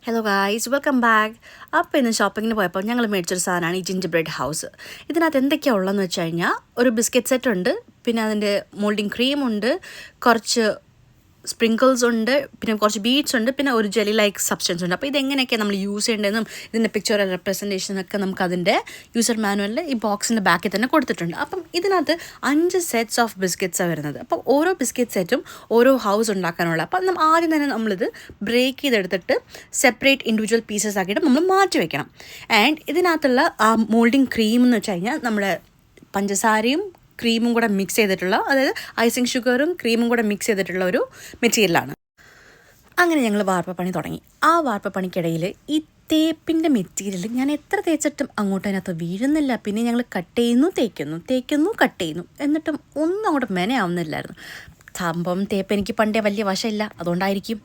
Hello guys, welcome back. അപ്പോൾ ഇന്ന് ഷോപ്പിങ്ങിന് പോയപ്പോൾ ഞങ്ങൾ മേടിച്ചൊരു സാധനമാണ് ഈ ജിഞ്ചർ ബ്രെഡ് ഹൗസ്. ഇതിനകത്ത് എന്തൊക്കെയാണ് ഉള്ളതെന്ന് വെച്ച് കഴിഞ്ഞാൽ ഒരു ബിസ്ക്കറ്റ് സെറ്റ് ഉണ്ട്, പിന്നെ അതിൻ്റെ മോൾഡിങ് ക്രീം ഉണ്ട്, കുറച്ച് സ്പ്രിങ്കിൾസ് ഉണ്ട്, പിന്നെ കുറച്ച് ബീഡ്സ് ഉണ്ട്, പിന്നെ ഒരു ജെല്ലി ലൈക്ക് സബ്സ്റ്റൻസ് ഉണ്ട്. അപ്പോൾ ഇതെങ്ങനെയൊക്കെയാണ് നമ്മൾ യൂസ് ചെയ്യേണ്ടതെന്നും ഇതിൻ്റെ പിക്ചർ റെപ്രസെൻറ്റേഷനൊക്കെ നമുക്ക് അതിൻ്റെ യൂസർ മാനുവലിൽ ഈ ബോക്സിൻ്റെ ബാക്കിൽ തന്നെ കൊടുത്തിട്ടുണ്ട്. അപ്പം ഇതിനകത്ത് 5 സെറ്റ്സ് ഓഫ് ബിസ്ക്കറ്റ്സാണ് വരുന്നത്. അപ്പോൾ ഓരോ ബിസ്ക്കറ്റ് സെറ്റും ഓരോ ഹൗസ് ഉണ്ടാക്കാനുള്ള. അപ്പം ആദ്യം തന്നെ നമ്മളിത് ബ്രേക്ക് ചെയ്തെടുത്തിട്ട് സെപ്പറേറ്റ് ഇൻഡിവിജ്വൽ പീസസ് ആക്കിയിട്ട് നമ്മൾ മാറ്റി വയ്ക്കണം. ആൻഡ് ഇതിനകത്തുള്ള ആ മോൾഡിങ് ക്രീം എന്ന് വെച്ച് കഴിഞ്ഞാൽ നമ്മുടെ പഞ്ചസാരയും ക്രീമും കൂടെ മിക്സ് ചെയ്തിട്ടുള്ള, അതായത് ഐസിങ് ഷുഗറും ക്രീമും കൂടെ മിക്സ് ചെയ്തിട്ടുള്ള ഒരു മെറ്റീരിയലാണ്. അങ്ങനെ ഞങ്ങൾ വാർപ്പപ്പണി തുടങ്ങി. ആ വാർപ്പപ്പണിക്കിടയിൽ ഈ തേപ്പിൻ്റെ മെറ്റീരിയൽ ഞാൻ എത്ര തേച്ചിട്ടും അങ്ങോട്ട് അതിനകത്ത് വീഴുന്നില്ല. പിന്നെ ഞങ്ങൾ കട്ട് ചെയ്യുന്നു കട്ട് ചെയ്യുന്നു, എന്നിട്ടും ഒന്നും അങ്ങോട്ട് മെനയാവുന്നില്ലായിരുന്നു. സംഭവം തേപ്പ് എനിക്ക് പണ്ടേ വലിയ വശമില്ല, അതുകൊണ്ടായിരിക്കും.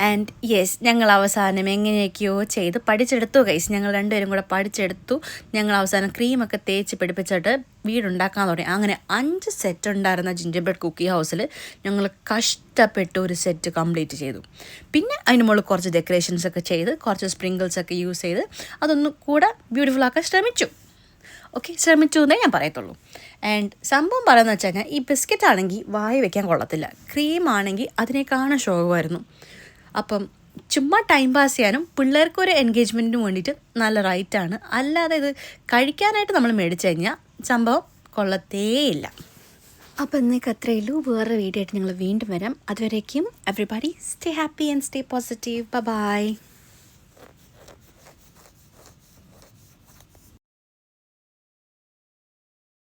ആൻഡ് യെസ്, ഞങ്ങൾ അവസാനം എങ്ങനെയൊക്കെയോ ചെയ്ത് പഠിച്ചെടുത്തു ഗൈസ്. ഞങ്ങൾ രണ്ടുപേരും കൂടെ പഠിച്ചെടുത്തു. ഞങ്ങൾ അവസാനം ക്രീമൊക്കെ തേച്ച് പിടിപ്പിച്ചിട്ട് വീടുണ്ടാക്കാൻ തുടങ്ങി. അങ്ങനെ 5 സെറ്റ് ഉണ്ടായിരുന്ന ജിഞ്ചർ ബ്രെഡ് കുക്കി ഹൗസിൽ ഞങ്ങൾ കഷ്ടപ്പെട്ട് ഒരു സെറ്റ് കംപ്ലീറ്റ് ചെയ്തു. പിന്നെ അതിന് മുകളിൽ കുറച്ച് ഡെക്കറേഷൻസൊക്കെ ചെയ്ത് കുറച്ച് സ്പ്രിങ്കിൾസൊക്കെ യൂസ് ചെയ്ത് അതൊന്നും കൂടെ ബ്യൂട്ടിഫുൾ ആക്കാൻ ശ്രമിച്ചു എന്നേ ഞാൻ പറയത്തുള്ളൂ. ആൻഡ് സംഭവം പറയുന്നത് വെച്ച് കഴിഞ്ഞാൽ ഈ ബിസ്ക്കറ്റ് ആണെങ്കിൽ വായി വയ്ക്കാൻ കൊള്ളത്തില്ല, ക്രീം ആണെങ്കിൽ അതിനേക്കാളും ശോകമായിരുന്നു. അപ്പം ചുമ്മാ ടൈം പാസ് ചെയ്യാനും പിള്ളേർക്കൊരു എൻഗേജ്മെൻറ്റിനും വേണ്ടിയിട്ട് നല്ല റൈറ്റാണ്. അല്ലാതെ ഇത് കഴിക്കാനായിട്ട് നമ്മൾ മേടിച്ചു കഴിഞ്ഞാൽ സംഭവം കൊള്ളത്തേയില്ല. അപ്പോൾ ഇന്നേക്ക് അത്രയേ ഉള്ളൂ. വേറെ വീഡിയോ ആയിട്ട് ഞങ്ങൾ വീണ്ടും വരാം. അതുവരേക്കും everybody stay happy and stay positive. By.